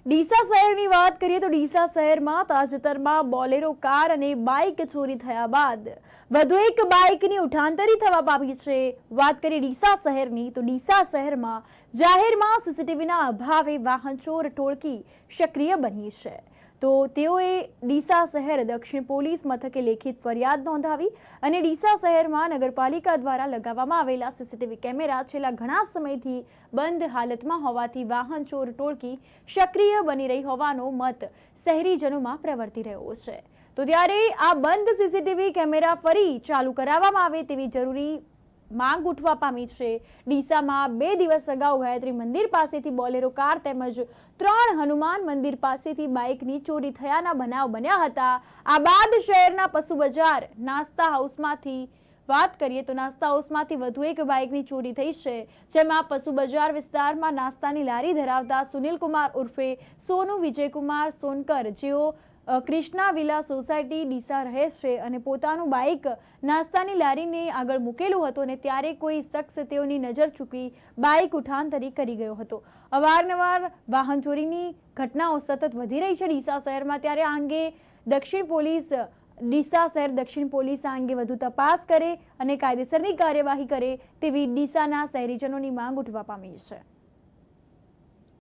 ડીસા શહેરની વાત કરીએ તો ડીસા શહેરમાં તાજેતરમાં બોલેરો કાર અને બાઇક ચોરી થયા બાદ વધુ એક બાઇકની ઉઠાંતરી થવા પામી છે। વાત કરીએ ડીસા શહેરની તો ડીસા શહેરમાં જાહેરમાં સીસીટીવીના અભાવે વાહન ચોર ટોળકી સક્રિય બની છે। તો તેઓએ ડીસા શહેર દક્ષિણ પોલીસ મથકે લેખિત ફરિયાદ નોંધાવી અને ડીસા શહેરમાં નગરપાલિકા દ્વારા લગાવવામાં આવેલા સીસીટીવી કેમેરા છેલ્લા ઘણા સમયથી બંધ હાલતમાં હોવાથી વાહન ચોર ટોળકી સક્રિય બની રહી હોવાનો મત શહેરીજનોમાં પ્રવર્તી રહ્યો છે। તો ત્યારે આ બંધ સીસીટીવી કેમેરા ફરી ચાલુ કરાવવામાં આવે તેવી જરૂરી માંગ ઉઠવા પામી છે। ડીસામાં 2 દિવસ અગાઉ ગાયત્રી મંદિર પાસેથી બોલેરો કાર તેમજ 3 હનુમાન મંદિર પાસેથી બાઇકની ચોરી થયાના બનાવ બન્યા હતા। આ બાદ શહેરના પશુ બજાર નાસ્તા હાઉસમાંથી વાત કરીએ તો નાસ્તા હાઉસમાંથી વધુ એક બાઇકની ચોરી થઈ છે, જેમાં પશુ બજાર વિસ્તારમાં નાસ્તાની લારી ધરાવતા સુનિલ કુમાર ઉર્ફે સોનુ વિજયકુમાર સોનકર, જેઓ કૃષ્ણા વિલા સોસાયટી ડીસા રહે છે અને પોતાનું બાઇક નાસ્તાની લારીને આગળ મૂકેલું હતું અને ત્યારે કોઈ શખ્સ તેઓની નજર ચૂકી બાઇક ઉઠાંતરી કરી ગયો હતો। અવારનવાર વાહન ચોરીની ઘટનાઓ સતત વધી રહી છે ડીસા શહેરમાં, ત્યારે આ અંગે ડીસા શહેર દક્ષિણ પોલીસ આ અંગે વધુ તપાસ કરે અને કાયદેસરની કાર્યવાહી કરે તેવી ડીસાના શહેરીજનોની માંગ ઉઠવા પામી છે।